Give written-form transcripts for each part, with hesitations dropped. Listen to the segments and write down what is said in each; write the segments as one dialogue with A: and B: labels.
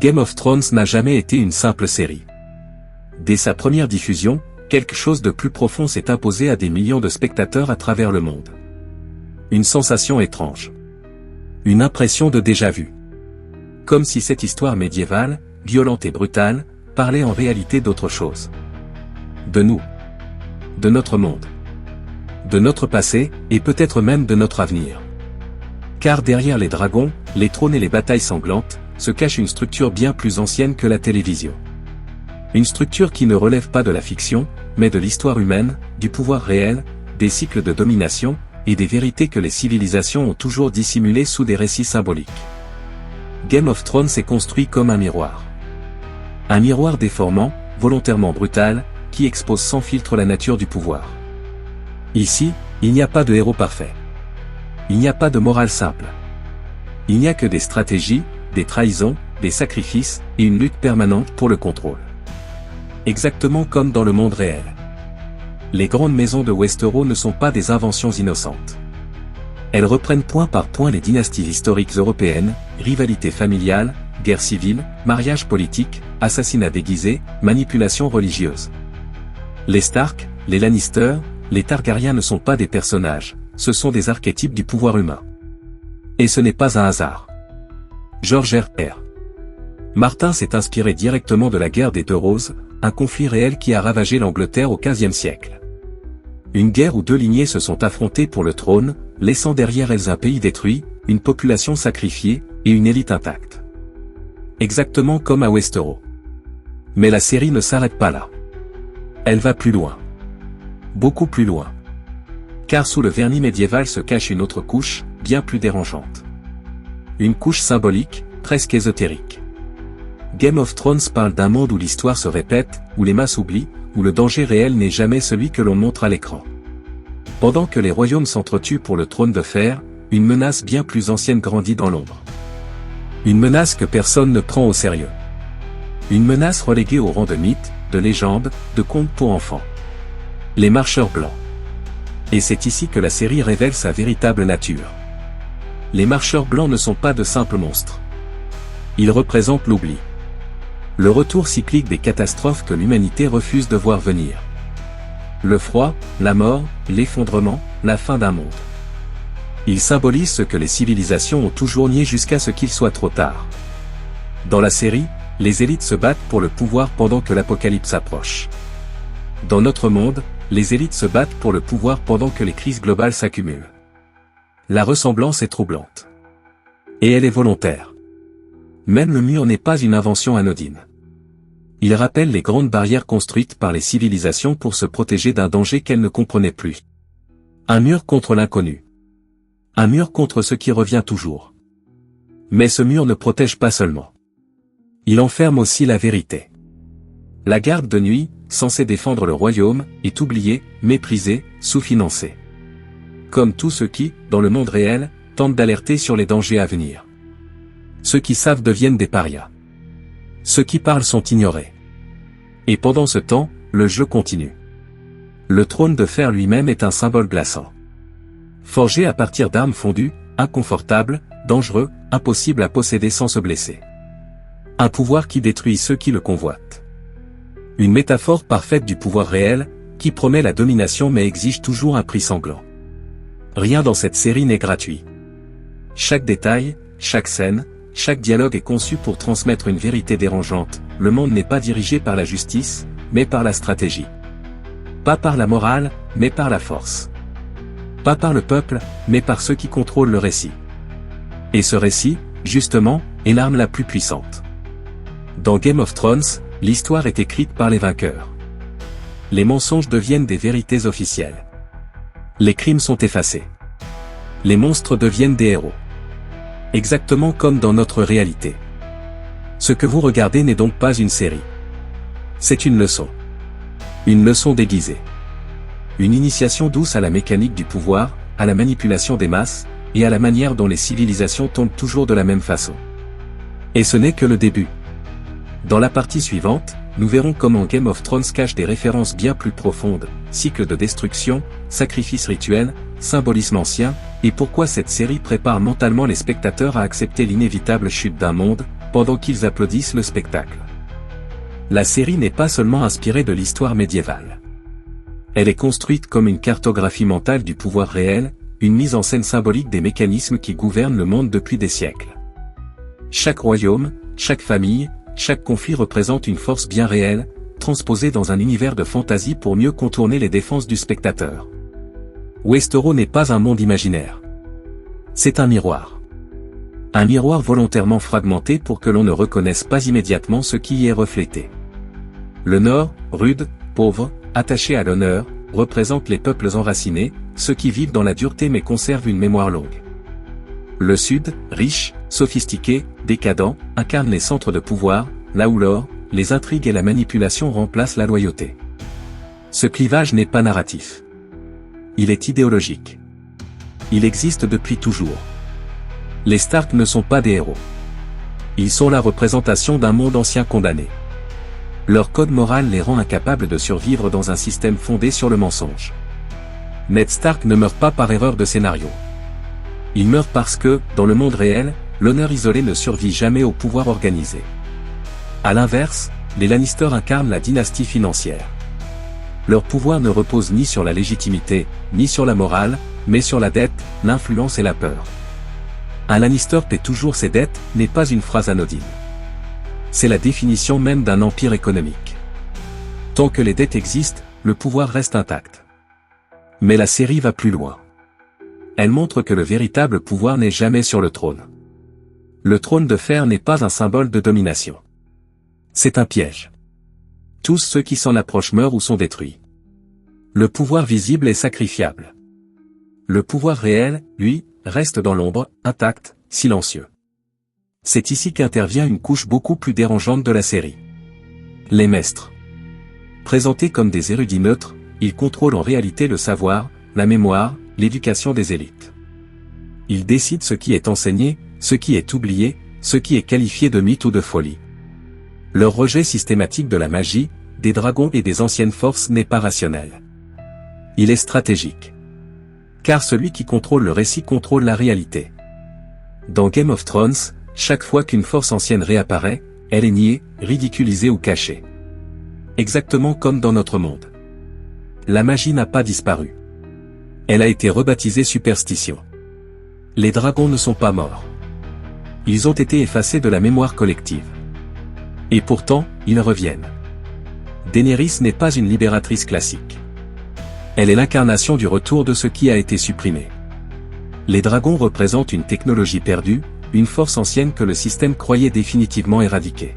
A: Game of Thrones n'a jamais été une simple série. Dès sa première diffusion, quelque chose de plus profond s'est imposé à des millions de spectateurs à travers le monde. Une sensation étrange. Une impression de déjà-vu. Comme si cette histoire médiévale, violente et brutale, parlait en réalité d'autre chose. De nous. De notre monde. De notre passé, et peut-être même de notre avenir. Car derrière les dragons, les trônes et les batailles sanglantes, se cache une structure bien plus ancienne que la télévision. Une structure qui ne relève pas de la fiction, mais de l'histoire humaine, du pouvoir réel, des cycles de domination, et des vérités que les civilisations ont toujours dissimulées sous des récits symboliques. Game of Thrones est construit comme un miroir. Un miroir déformant, volontairement brutal, qui expose sans filtre la nature du pouvoir. Ici, il n'y a pas de héros parfait. Il n'y a pas de morale simple. Il n'y a que des stratégies, des trahisons, des sacrifices, et une lutte permanente pour le contrôle. Exactement comme dans le monde réel. Les grandes maisons de Westeros ne sont pas des inventions innocentes. Elles reprennent point par point les dynasties historiques européennes, rivalités familiales, guerres civiles, mariages politiques, assassinats déguisés, manipulations religieuses. Les Stark, les Lannister, les Targaryens ne sont pas des personnages, ce sont des archétypes du pouvoir humain. Et ce n'est pas un hasard. George R.R. Martin s'est inspiré directement de la guerre des Deux Roses, un conflit réel qui a ravagé l'Angleterre au XVe siècle. Une guerre où deux lignées se sont affrontées pour le trône, laissant derrière elles un pays détruit, une population sacrifiée, et une élite intacte. Exactement comme à Westeros. Mais la série ne s'arrête pas là. Elle va plus loin. Beaucoup plus loin. Car sous le vernis médiéval se cache une autre couche, bien plus dérangeante. Une couche symbolique, presque ésotérique. Game of Thrones parle d'un monde où l'histoire se répète, où les masses oublient, où le danger réel n'est jamais celui que l'on montre à l'écran. Pendant que les royaumes s'entretuent pour le trône de fer, une menace bien plus ancienne grandit dans l'ombre. Une menace que personne ne prend au sérieux. Une menace reléguée au rang de mythe, de légende, de conte pour enfants. Les marcheurs blancs. Et c'est ici que la série révèle sa véritable nature. Les marcheurs blancs ne sont pas de simples monstres. Ils représentent l'oubli. Le retour cyclique des catastrophes que l'humanité refuse de voir venir. Le froid, la mort, l'effondrement, la fin d'un monde. Ils symbolisent ce que les civilisations ont toujours nié jusqu'à ce qu'il soit trop tard. Dans la série, les élites se battent pour le pouvoir pendant que l'apocalypse approche. Dans notre monde, les élites se battent pour le pouvoir pendant que les crises globales s'accumulent. La ressemblance est troublante. Et elle est volontaire. Même le mur n'est pas une invention anodine. Il rappelle les grandes barrières construites par les civilisations pour se protéger d'un danger qu'elles ne comprenaient plus. Un mur contre l'inconnu. Un mur contre ce qui revient toujours. Mais ce mur ne protège pas seulement. Il enferme aussi la vérité. La garde de nuit, censée défendre le royaume, est oubliée, méprisée, sous-financée. Comme tous ceux qui, dans le monde réel, tentent d'alerter sur les dangers à venir. Ceux qui savent deviennent des parias. Ceux qui parlent sont ignorés. Et pendant ce temps, le jeu continue. Le trône de fer lui-même est un symbole glaçant. Forgé à partir d'armes fondues, inconfortable, dangereux, impossible à posséder sans se blesser. Un pouvoir qui détruit ceux qui le convoitent. Une métaphore parfaite du pouvoir réel, qui promet la domination mais exige toujours un prix sanglant. Rien dans cette série n'est gratuit. Chaque détail, chaque scène, chaque dialogue est conçu pour transmettre une vérité dérangeante. Le monde n'est pas dirigé par la justice, mais par la stratégie. Pas par la morale, mais par la force. Pas par le peuple, mais par ceux qui contrôlent le récit. Et ce récit, justement, est l'arme la plus puissante. Dans Game of Thrones, l'histoire est écrite par les vainqueurs. Les mensonges deviennent des vérités officielles. Les crimes sont effacés. Les monstres deviennent des héros. Exactement comme dans notre réalité. Ce que vous regardez n'est donc pas une série. C'est une leçon. Une leçon déguisée. Une initiation douce à la mécanique du pouvoir, à la manipulation des masses, et à la manière dont les civilisations tombent toujours de la même façon. Et ce n'est que le début. Dans la partie suivante, nous verrons comment Game of Thrones cache des références bien plus profondes, cycle de destruction, sacrifice rituel, symbolisme ancien, et pourquoi cette série prépare mentalement les spectateurs à accepter l'inévitable chute d'un monde, pendant qu'ils applaudissent le spectacle. La série n'est pas seulement inspirée de l'histoire médiévale. Elle est construite comme une cartographie mentale du pouvoir réel, une mise en scène symbolique des mécanismes qui gouvernent le monde depuis des siècles. Chaque royaume, chaque famille, chaque conflit représente une force bien réelle, transposée dans un univers de fantasy pour mieux contourner les défenses du spectateur. Westeros n'est pas un monde imaginaire. C'est un miroir. Un miroir volontairement fragmenté pour que l'on ne reconnaisse pas immédiatement ce qui y est reflété. Le Nord, rude, pauvre, attaché à l'honneur, représente les peuples enracinés, ceux qui vivent dans la dureté mais conservent une mémoire longue. Le Sud, riche, sophistiqué, décadent, incarne les centres de pouvoir, là où l'or, les intrigues et la manipulation remplacent la loyauté. Ce clivage n'est pas narratif. Il est idéologique. Il existe depuis toujours. Les Stark ne sont pas des héros. Ils sont la représentation d'un monde ancien condamné. Leur code moral les rend incapables de survivre dans un système fondé sur le mensonge. Ned Stark ne meurt pas par erreur de scénario. Il meurt parce que, dans le monde réel, l'honneur isolé ne survit jamais au pouvoir organisé. À l'inverse, les Lannister incarnent la dynastie financière. Leur pouvoir ne repose ni sur la légitimité, ni sur la morale, mais sur la dette, l'influence et la peur. Un Lannister paie toujours ses dettes n'est pas une phrase anodine. C'est la définition même d'un empire économique. Tant que les dettes existent, le pouvoir reste intact. Mais la série va plus loin. Elle montre que le véritable pouvoir n'est jamais sur le trône. Le trône de fer n'est pas un symbole de domination. C'est un piège. Tous ceux qui s'en approchent meurent ou sont détruits. Le pouvoir visible est sacrifiable. Le pouvoir réel, lui, reste dans l'ombre, intact, silencieux. C'est ici qu'intervient une couche beaucoup plus dérangeante de la série. Les maîtres. Présentés comme des érudits neutres, ils contrôlent en réalité le savoir, la mémoire, l'éducation des élites. Ils décident ce qui est enseigné, ce qui est oublié, ce qui est qualifié de mythe ou de folie. Leur rejet systématique de la magie, des dragons et des anciennes forces n'est pas rationnel. Il est stratégique. Car celui qui contrôle le récit contrôle la réalité. Dans Game of Thrones, chaque fois qu'une force ancienne réapparaît, elle est niée, ridiculisée ou cachée. Exactement comme dans notre monde. La magie n'a pas disparu. Elle a été rebaptisée superstition. Les dragons ne sont pas morts. Ils ont été effacés de la mémoire collective. Et pourtant, ils reviennent. Daenerys n'est pas une libératrice classique. Elle est l'incarnation du retour de ce qui a été supprimé. Les dragons représentent une technologie perdue, une force ancienne que le système croyait définitivement éradiquée.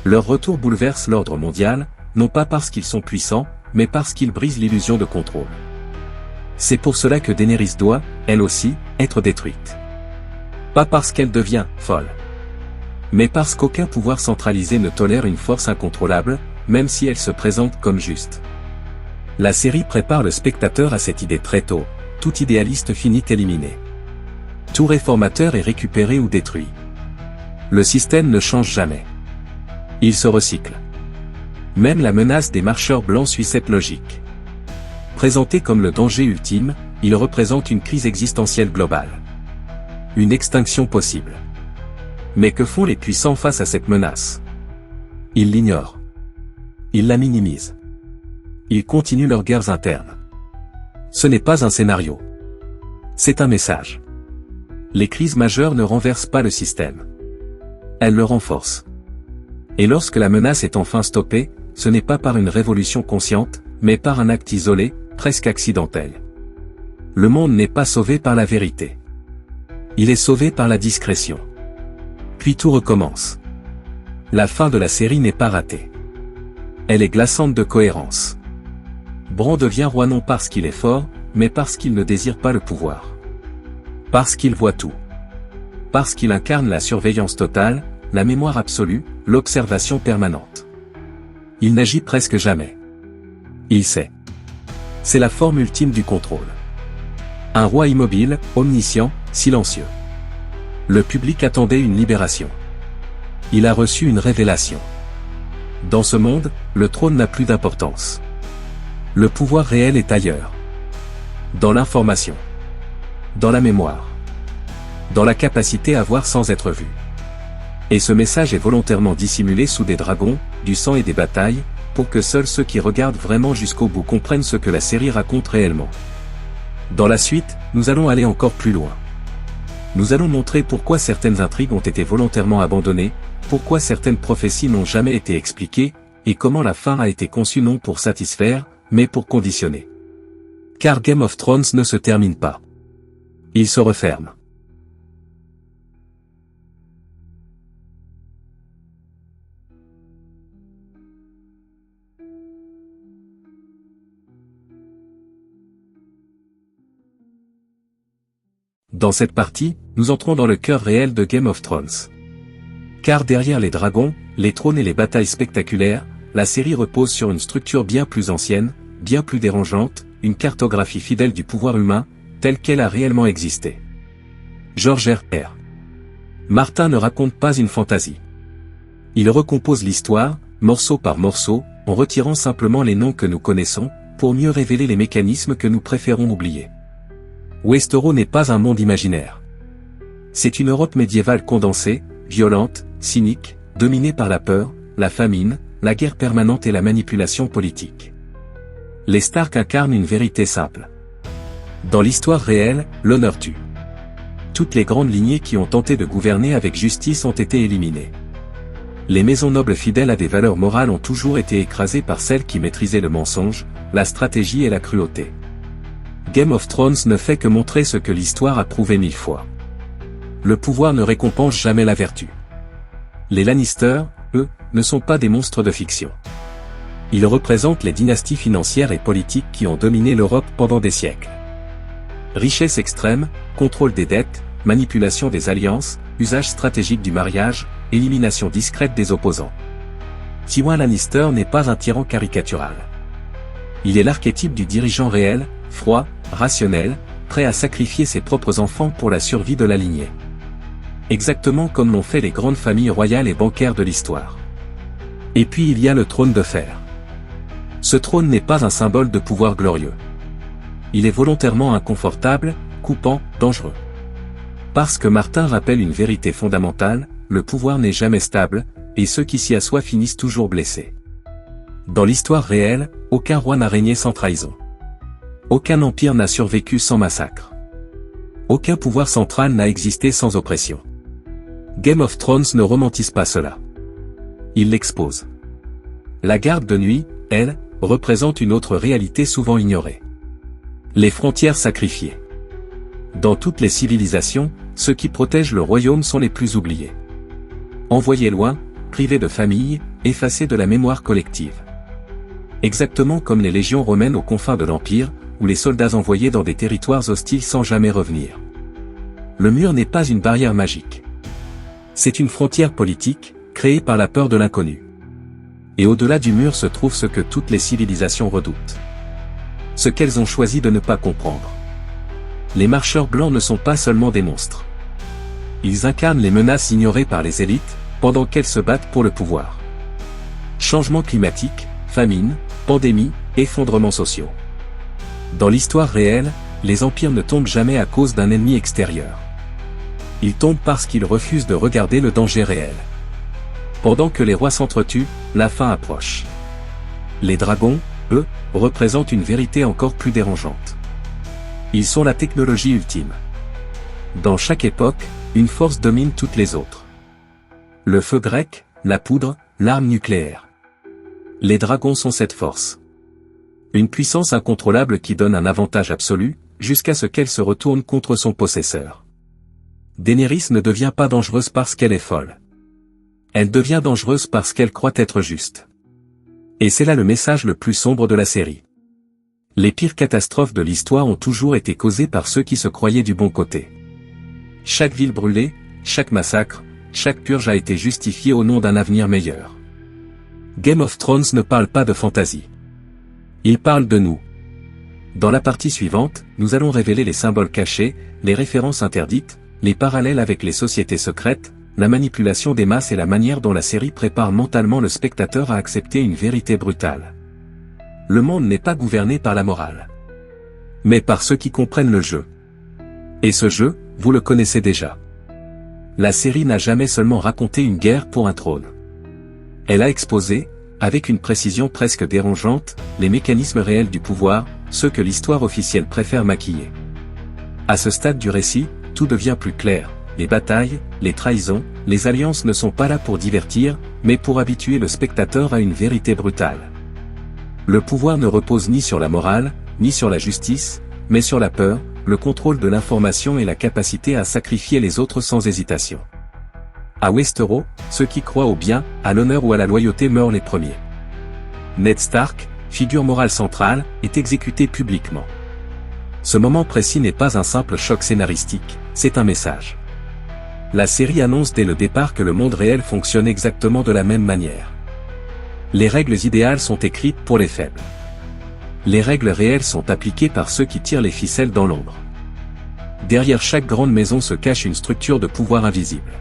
A: Leur retour bouleverse l'ordre mondial, non pas parce qu'ils sont puissants, mais parce qu'ils brisent l'illusion de contrôle. C'est pour cela que Daenerys doit, elle aussi, être détruite. Pas parce qu'elle devient folle. Mais parce qu'aucun pouvoir centralisé ne tolère une force incontrôlable, même si elle se présente comme juste. La série prépare le spectateur à cette idée très tôt, tout idéaliste finit éliminé. Tout réformateur est récupéré ou détruit. Le système ne change jamais. Il se recycle. Même la menace des marcheurs blancs suit cette logique. Présenté comme le danger ultime, il représente une crise existentielle globale. Une extinction possible. Mais que font les puissants face à cette menace? Ils l'ignorent. Ils la minimisent. Ils continuent leurs guerres internes. Ce n'est pas un scénario. C'est un message. Les crises majeures ne renversent pas le système. Elles le renforcent. Et lorsque la menace est enfin stoppée, ce n'est pas par une révolution consciente, mais par un acte isolé, presque accidentel. Le monde n'est pas sauvé par la vérité. Il est sauvé par la discrétion. Puis tout recommence. La fin de la série n'est pas ratée. Elle est glaçante de cohérence. Bran devient roi non parce qu'il est fort, mais parce qu'il ne désire pas le pouvoir. Parce qu'il voit tout. Parce qu'il incarne la surveillance totale, la mémoire absolue, l'observation permanente. Il n'agit presque jamais. Il sait. C'est la forme ultime du contrôle. Un roi immobile, omniscient, silencieux. Le public attendait une libération. Il a reçu une révélation. Dans ce monde, le trône n'a plus d'importance. Le pouvoir réel est ailleurs. Dans l'information. Dans la mémoire. Dans la capacité à voir sans être vu. Et ce message est volontairement dissimulé sous des dragons, du sang et des batailles, pour que seuls ceux qui regardent vraiment jusqu'au bout comprennent ce que la série raconte réellement. Dans la suite, nous allons aller encore plus loin. Nous allons montrer pourquoi certaines intrigues ont été volontairement abandonnées, pourquoi certaines prophéties n'ont jamais été expliquées, et comment la fin a été conçue non pour satisfaire, mais pour conditionner. Car Game of Thrones ne se termine pas. Il se referme. Dans cette partie, nous entrons dans le cœur réel de Game of Thrones. Car derrière les dragons, les trônes et les batailles spectaculaires, la série repose sur une structure bien plus ancienne, bien plus dérangeante, une cartographie fidèle du pouvoir humain, telle qu'elle a réellement existé. George R.R. Martin ne raconte pas une fantaisie. Il recompose l'histoire, morceau par morceau, en retirant simplement les noms que nous connaissons, pour mieux révéler les mécanismes que nous préférons oublier. Westeros n'est pas un monde imaginaire. C'est une Europe médiévale condensée, violente, cynique, dominée par la peur, la famine, la guerre permanente et la manipulation politique. Les Stark incarnent une vérité simple. Dans l'histoire réelle, l'honneur tue. Toutes les grandes lignées qui ont tenté de gouverner avec justice ont été éliminées. Les maisons nobles fidèles à des valeurs morales ont toujours été écrasées par celles qui maîtrisaient le mensonge, la stratégie et la cruauté. Game of Thrones ne fait que montrer ce que l'histoire a prouvé 1000 fois. Le pouvoir ne récompense jamais la vertu. Les Lannister, eux, ne sont pas des monstres de fiction. Ils représentent les dynasties financières et politiques qui ont dominé l'Europe pendant des siècles. Richesse extrême, contrôle des dettes, manipulation des alliances, usage stratégique du mariage, élimination discrète des opposants. Tywin Lannister n'est pas un tyran caricatural. Il est l'archétype du dirigeant réel, froid, rationnel, prêt à sacrifier ses propres enfants pour la survie de la lignée. Exactement comme l'ont fait les grandes familles royales et bancaires de l'histoire. Et puis il y a le trône de fer. Ce trône n'est pas un symbole de pouvoir glorieux. Il est volontairement inconfortable, coupant, dangereux. Parce que Martin rappelle une vérité fondamentale, le pouvoir n'est jamais stable, et ceux qui s'y assoient finissent toujours blessés. Dans l'histoire réelle, aucun roi n'a régné sans trahison. Aucun empire n'a survécu sans massacre. Aucun pouvoir central n'a existé sans oppression. Game of Thrones ne romantise pas cela. Il l'expose. La garde de nuit, elle, représente une autre réalité souvent ignorée. Les frontières sacrifiées. Dans toutes les civilisations, ceux qui protègent le royaume sont les plus oubliés. Envoyés loin, privés de famille, effacés de la mémoire collective. Exactement comme les légions romaines aux confins de l'Empire, ou les soldats envoyés dans des territoires hostiles sans jamais revenir. Le mur n'est pas une barrière magique. C'est une frontière politique, créée par la peur de l'inconnu. Et au-delà du mur se trouve ce que toutes les civilisations redoutent. Ce qu'elles ont choisi de ne pas comprendre. Les marcheurs blancs ne sont pas seulement des monstres. Ils incarnent les menaces ignorées par les élites, pendant qu'elles se battent pour le pouvoir. Changement climatique, famine, pandémie, effondrements sociaux. Dans l'histoire réelle, les empires ne tombent jamais à cause d'un ennemi extérieur. Ils tombent parce qu'ils refusent de regarder le danger réel. Pendant que les rois s'entretuent, la fin approche. Les dragons, eux, représentent une vérité encore plus dérangeante. Ils sont la technologie ultime. Dans chaque époque, une force domine toutes les autres. Le feu grec, la poudre, l'arme nucléaire. Les dragons sont cette force. Une puissance incontrôlable qui donne un avantage absolu, jusqu'à ce qu'elle se retourne contre son possesseur. Daenerys ne devient pas dangereuse parce qu'elle est folle. Elle devient dangereuse parce qu'elle croit être juste. Et c'est là le message le plus sombre de la série. Les pires catastrophes de l'histoire ont toujours été causées par ceux qui se croyaient du bon côté. Chaque ville brûlée, chaque massacre, chaque purge a été justifiée au nom d'un avenir meilleur. Game of Thrones ne parle pas de fantaisie. Il parle de nous. Dans la partie suivante, nous allons révéler les symboles cachés, les références interdites, les parallèles avec les sociétés secrètes, la manipulation des masses et la manière dont la série prépare mentalement le spectateur à accepter une vérité brutale. Le monde n'est pas gouverné par la morale, mais par ceux qui comprennent le jeu. Et ce jeu, vous le connaissez déjà. La série n'a jamais seulement raconté une guerre pour un trône. Elle a exposé, avec une précision presque dérangeante, les mécanismes réels du pouvoir, ceux que l'histoire officielle préfère maquiller. À ce stade du récit, tout devient plus clair. Les batailles, les trahisons, les alliances ne sont pas là pour divertir, mais pour habituer le spectateur à une vérité brutale. Le pouvoir ne repose ni sur la morale, ni sur la justice, mais sur la peur, le contrôle de l'information et la capacité à sacrifier les autres sans hésitation. À Westeros, ceux qui croient au bien, à l'honneur ou à la loyauté meurent les premiers. Ned Stark, figure morale centrale, est exécuté publiquement. Ce moment précis n'est pas un simple choc scénaristique, c'est un message. La série annonce dès le départ que le monde réel fonctionne exactement de la même manière. Les règles idéales sont écrites pour les faibles. Les règles réelles sont appliquées par ceux qui tirent les ficelles dans l'ombre. Derrière chaque grande maison se cache une structure de pouvoir invisible.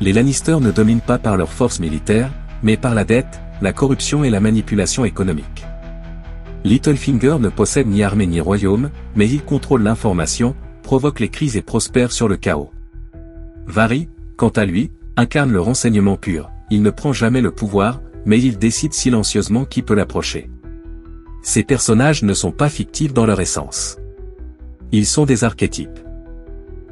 A: Les Lannister ne dominent pas par leur force militaire, mais par la dette, la corruption et la manipulation économique. Littlefinger ne possède ni armée ni royaume, mais il contrôle l'information, provoque les crises et prospère sur le chaos. Varys, quant à lui, incarne le renseignement pur. Il ne prend jamais le pouvoir, mais il décide silencieusement qui peut l'approcher. Ces personnages ne sont pas fictifs dans leur essence. Ils sont des archétypes.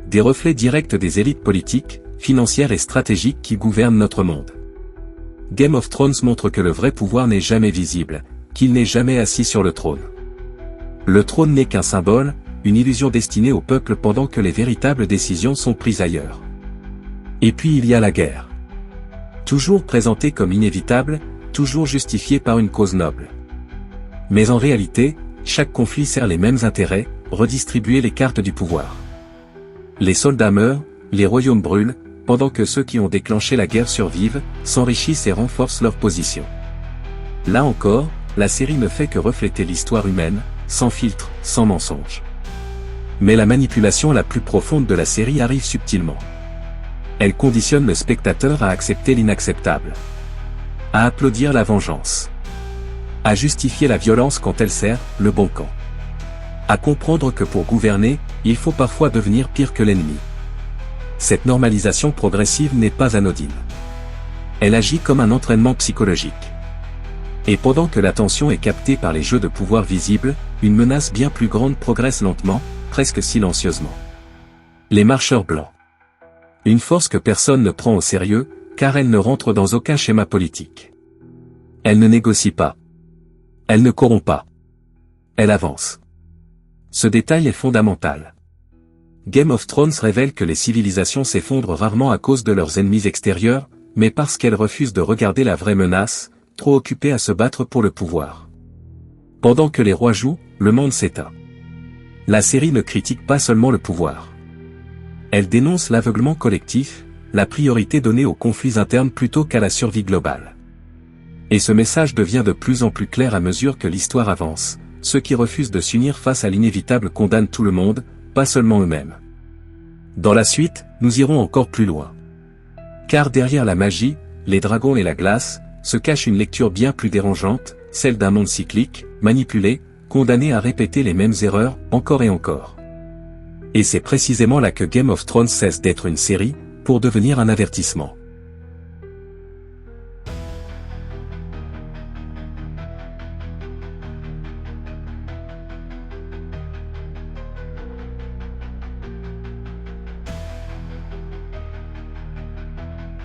A: Des reflets directs des élites politiques, financières et stratégiques qui gouvernent notre monde. Game of Thrones montre que le vrai pouvoir n'est jamais visible, qu'il n'est jamais assis sur le trône. Le trône n'est qu'un symbole, une illusion destinée au peuple pendant que les véritables décisions sont prises ailleurs. Et puis il y a la guerre. Toujours présentée comme inévitable, toujours justifiée par une cause noble. Mais en réalité, chaque conflit sert les mêmes intérêts, redistribuer les cartes du pouvoir. Les soldats meurent, les royaumes brûlent, pendant que ceux qui ont déclenché la guerre survivent, s'enrichissent et renforcent leur position. Là encore, la série ne fait que refléter l'histoire humaine, sans filtre, sans mensonge. Mais la manipulation la plus profonde de la série arrive subtilement. Elle conditionne le spectateur à accepter l'inacceptable. À applaudir la vengeance. À justifier la violence quand elle sert le bon camp. À comprendre que pour gouverner, il faut parfois devenir pire que l'ennemi. Cette normalisation progressive n'est pas anodine. Elle agit comme un entraînement psychologique. Et pendant que l'attention est captée par les jeux de pouvoir visibles, une menace bien plus grande progresse lentement, presque silencieusement. Les marcheurs blancs. Une force que personne ne prend au sérieux, car elle ne rentre dans aucun schéma politique. Elle ne négocie pas. Elle ne corrompt pas. Elle avance. Ce détail est fondamental. Game of Thrones révèle que les civilisations s'effondrent rarement à cause de leurs ennemis extérieurs, mais parce qu'elles refusent de regarder la vraie menace, trop occupées à se battre pour le pouvoir. Pendant que les rois jouent, le monde s'éteint. La série ne critique pas seulement le pouvoir. Elle dénonce l'aveuglement collectif, la priorité donnée aux conflits internes plutôt qu'à la survie globale. Et ce message devient de plus en plus clair à mesure que l'histoire avance. Ceux qui refusent de s'unir face à l'inévitable condamnent tout le monde, pas seulement eux-mêmes. Dans la suite, nous irons encore plus loin. Car derrière la magie, les dragons et la glace, se cache une lecture bien plus dérangeante, celle d'un monde cyclique, manipulé, condamné à répéter les mêmes erreurs, encore et encore. Et c'est précisément là que Game of Thrones cesse d'être une série, pour devenir un avertissement.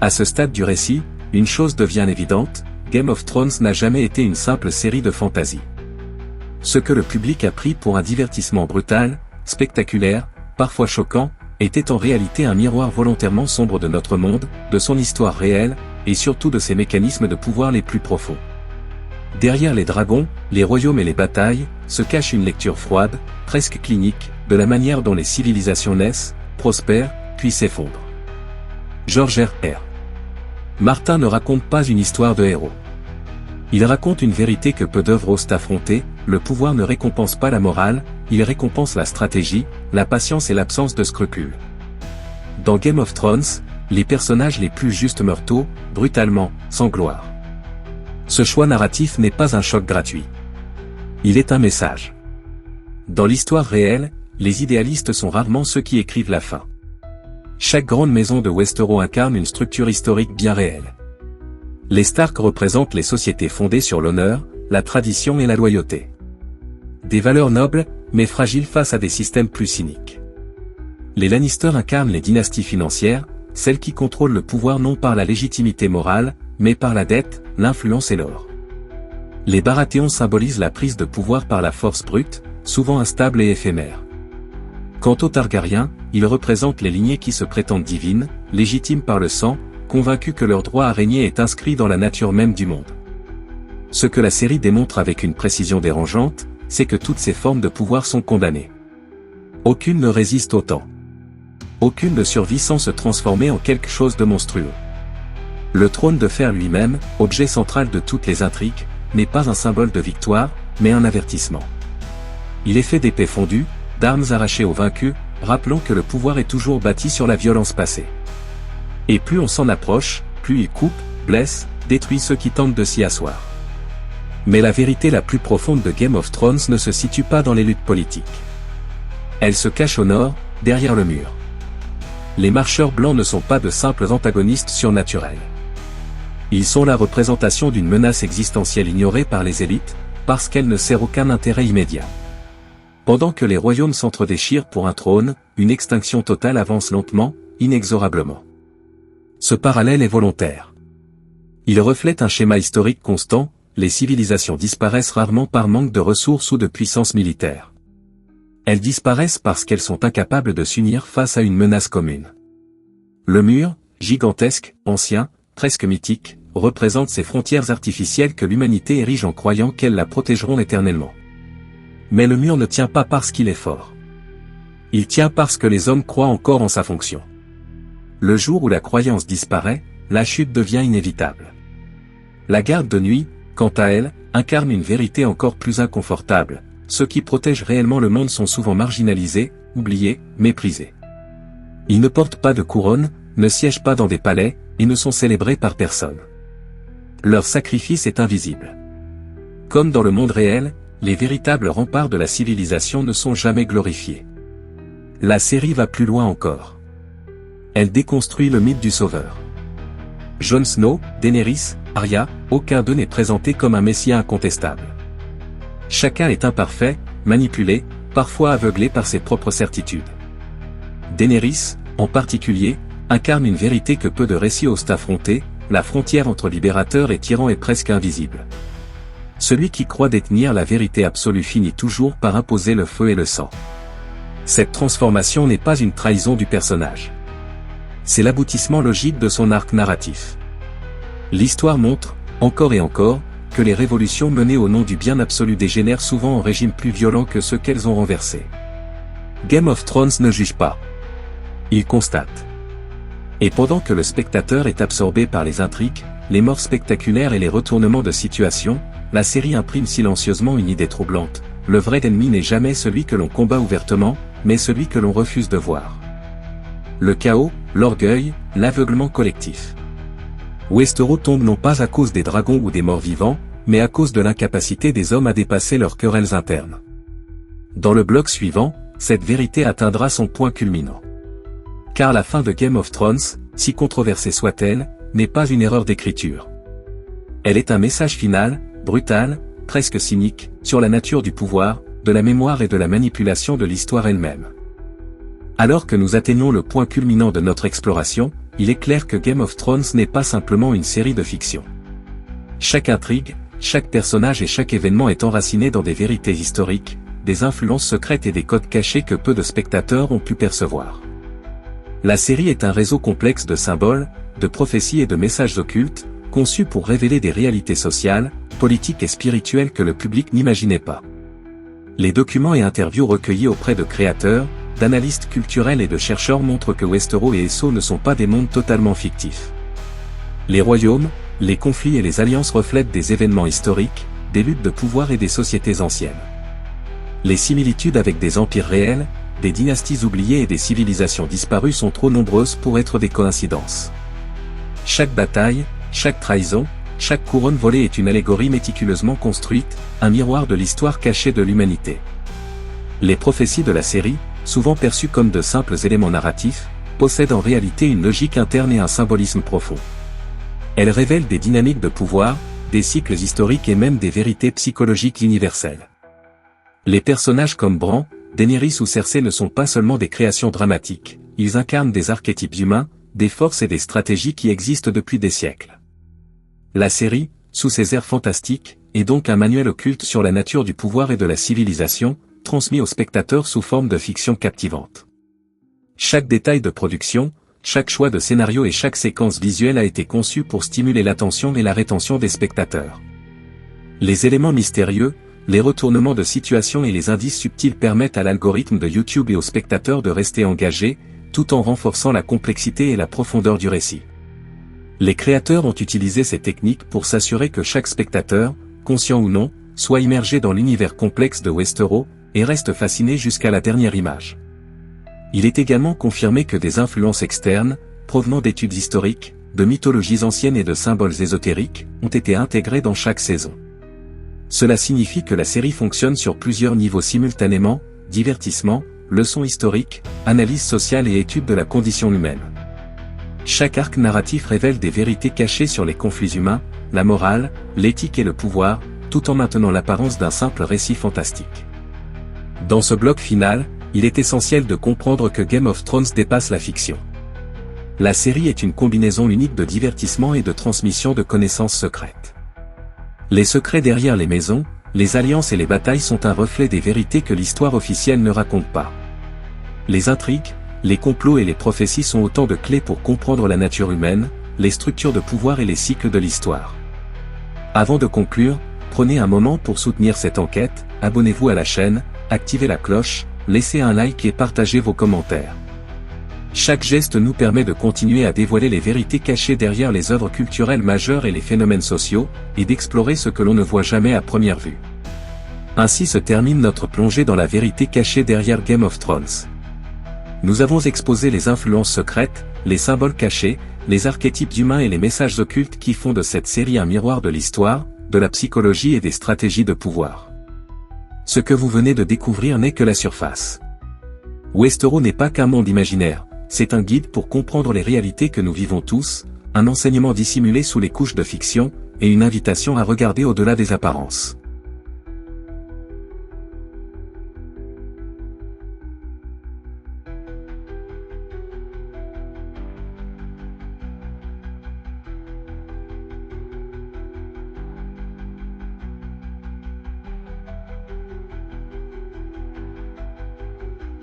A: À ce stade du récit, une chose devient évidente, Game of Thrones n'a jamais été une simple série de fantasy. Ce que le public a pris pour un divertissement brutal, spectaculaire, parfois choquant, était en réalité un miroir volontairement sombre de notre monde, de son histoire réelle, et surtout de ses mécanismes de pouvoir les plus profonds. Derrière les dragons, les royaumes et les batailles, se cache une lecture froide, presque clinique, de la manière dont les civilisations naissent, prospèrent, puis s'effondrent. George R.R. Martin ne raconte pas une histoire de héros. Il raconte une vérité que peu d'œuvres osent affronter, le pouvoir ne récompense pas la morale, il récompense la stratégie, la patience et l'absence de scrupules. Dans Game of Thrones, les personnages les plus justes meurent tôt, brutalement, sans gloire. Ce choix narratif n'est pas un choc gratuit. Il est un message. Dans l'histoire réelle, les idéalistes sont rarement ceux qui écrivent la fin. chaque grande maison de Westeros incarne une structure historique bien réelle. Les Stark représentent les sociétés fondées sur l'honneur, la tradition et la loyauté. Des valeurs nobles, mais fragiles face à des systèmes plus cyniques. Les Lannister incarnent les dynasties financières, celles qui contrôlent le pouvoir non par la légitimité morale, mais par la dette, l'influence et l'or. Les Baratheons symbolisent la prise de pouvoir par la force brute, souvent instable et éphémère. Quant aux Targaryens, ils représentent les lignées qui se prétendent divines, légitimes par le sang, convaincus que leur droit à régner est inscrit dans la nature même du monde. Ce que la série démontre avec une précision dérangeante, c'est que toutes ces formes de pouvoir sont condamnées. Aucune ne résiste au temps. Aucune ne survit sans se transformer en quelque chose de monstrueux. Le trône de fer lui-même, objet central de toutes les intrigues, n'est pas un symbole de victoire, mais un avertissement. Il est fait d'épées fondues, d'armes arrachées aux vaincus, rappelant que le pouvoir est toujours bâti sur la violence passée. Et plus on s'en approche, plus il coupe, blesse, détruit ceux qui tentent de s'y asseoir. Mais la vérité la plus profonde de Game of Thrones ne se situe pas dans les luttes politiques. Elle se cache au nord, derrière le mur. Les marcheurs blancs ne sont pas de simples antagonistes surnaturels. Ils sont la représentation d'une menace existentielle ignorée par les élites, parce qu'elle ne sert aucun intérêt immédiat. Pendant que les royaumes s'entredéchirent pour un trône, une extinction totale avance lentement, inexorablement. Ce parallèle est volontaire. Il reflète un schéma historique constant, les civilisations disparaissent rarement par manque de ressources ou de puissance militaire. Elles disparaissent parce qu'elles sont incapables de s'unir face à une menace commune. Le mur, gigantesque, ancien, presque mythique, représente ces frontières artificielles que l'humanité érige en croyant qu'elles la protégeront éternellement. Mais le mur ne tient pas parce qu'il est fort. Il tient parce que les hommes croient encore en sa fonction. Le jour où la croyance disparaît, la chute devient inévitable. La garde de nuit, quant à elle, incarne une vérité encore plus inconfortable. Ceux qui protègent réellement le monde sont souvent marginalisés, oubliés, méprisés. Ils ne portent pas de couronne, ne siègent pas dans des palais, et ne sont célébrés par personne. Leur sacrifice est invisible. Comme dans le monde réel, les véritables remparts de la civilisation ne sont jamais glorifiés. La série va plus loin encore. Elle déconstruit le mythe du sauveur. Jon Snow, Daenerys, Arya, aucun d'eux n'est présenté comme un messie incontestable. Chacun est imparfait, manipulé, parfois aveuglé par ses propres certitudes. Daenerys, en particulier, incarne une vérité que peu de récits osent affronter, la frontière entre libérateur et tyran est presque invisible. Celui qui croit détenir la vérité absolue finit toujours par imposer le feu et le sang. Cette transformation n'est pas une trahison du personnage. C'est l'aboutissement logique de son arc narratif. L'histoire montre, encore et encore, que les révolutions menées au nom du bien absolu dégénèrent souvent en régimes plus violents que ceux qu'elles ont renversés. Game of Thrones ne juge pas. Il constate. Et pendant que le spectateur est absorbé par les intrigues, les morts spectaculaires et les retournements de situation, la série imprime silencieusement une idée troublante. Le vrai ennemi n'est jamais celui que l'on combat ouvertement, mais celui que l'on refuse de voir. Le chaos, l'orgueil, l'aveuglement collectif. Westeros tombe non pas à cause des dragons ou des morts vivants, mais à cause de l'incapacité des hommes à dépasser leurs querelles internes. Dans le bloc suivant, cette vérité atteindra son point culminant. Car la fin de Game of Thrones, si controversée soit-elle, n'est pas une erreur d'écriture. Elle est un message final, brutal, presque cynique, sur la nature du pouvoir, de la mémoire et de la manipulation de l'histoire elle-même. Alors que nous atteignons le point culminant de notre exploration, il est clair que Game of Thrones n'est pas simplement une série de fiction. Chaque intrigue, chaque personnage et chaque événement est enraciné dans des vérités historiques, des influences secrètes et des codes cachés que peu de spectateurs ont pu percevoir. La série est un réseau complexe de symboles, de prophéties et de messages occultes, conçu pour révéler des réalités sociales, politiques et spirituelles que le public n'imaginait pas. Les documents et interviews recueillis auprès de créateurs, d'analystes culturels et de chercheurs montrent que Westeros et Essos ne sont pas des mondes totalement fictifs. Les royaumes, les conflits et les alliances reflètent des événements historiques, des luttes de pouvoir et des sociétés anciennes. Les similitudes avec des empires réels, des dynasties oubliées et des civilisations disparues sont trop nombreuses pour être des coïncidences. Chaque bataille, chaque trahison, chaque couronne volée est une allégorie méticuleusement construite, un miroir de l'histoire cachée de l'humanité. Les prophéties de la série, souvent perçues comme de simples éléments narratifs, possède en réalité une logique interne et un symbolisme profond. Elle révèle des dynamiques de pouvoir, des cycles historiques et même des vérités psychologiques universelles. Les personnages comme Bran, Daenerys ou Cersei ne sont pas seulement des créations dramatiques, ils incarnent des archétypes humains, des forces et des stratégies qui existent depuis des siècles. La série, sous ses airs fantastiques, est donc un manuel occulte sur la nature du pouvoir et de la civilisation, transmis aux spectateurs sous forme de fiction captivante. Chaque détail de production, chaque choix de scénario et chaque séquence visuelle a été conçu pour stimuler l'attention et la rétention des spectateurs. Les éléments mystérieux, les retournements de situation et les indices subtils permettent à l'algorithme de YouTube et aux spectateurs de rester engagés, tout en renforçant la complexité et la profondeur du récit. Les créateurs ont utilisé ces techniques pour s'assurer que chaque spectateur, conscient ou non, soit immergé dans l'univers complexe de Westeros, et reste fasciné jusqu'à la dernière image. Il est également confirmé que des influences externes, provenant d'études historiques, de mythologies anciennes et de symboles ésotériques, ont été intégrées dans chaque saison. Cela signifie que la série fonctionne sur plusieurs niveaux simultanément, divertissement, leçons historiques, analyse sociale et étude de la condition humaine. Chaque arc narratif révèle des vérités cachées sur les conflits humains, la morale, l'éthique et le pouvoir, tout en maintenant l'apparence d'un simple récit fantastique. Dans ce bloc final, il est essentiel de comprendre que Game of Thrones dépasse la fiction. La série est une combinaison unique de divertissement et de transmission de connaissances secrètes. Les secrets derrière les maisons, les alliances et les batailles sont un reflet des vérités que l'histoire officielle ne raconte pas. Les intrigues, les complots et les prophéties sont autant de clés pour comprendre la nature humaine, les structures de pouvoir et les cycles de l'histoire. Avant de conclure, prenez un moment pour soutenir cette enquête, abonnez-vous à la chaîne, activez la cloche, laissez un like et partagez vos commentaires. Chaque geste nous permet de continuer à dévoiler les vérités cachées derrière les œuvres culturelles majeures et les phénomènes sociaux, et d'explorer ce que l'on ne voit jamais à première vue. Ainsi se termine notre plongée dans la vérité cachée derrière Game of Thrones. Nous avons exposé les influences secrètes, les symboles cachés, les archétypes humains et les messages occultes qui font de cette série un miroir de l'histoire, de la psychologie et des stratégies de pouvoir. Ce que vous venez de découvrir n'est que la surface. Westeros n'est pas qu'un monde imaginaire, c'est un guide pour comprendre les réalités que nous vivons tous, un enseignement dissimulé sous les couches de fiction, et une invitation à regarder au-delà des apparences.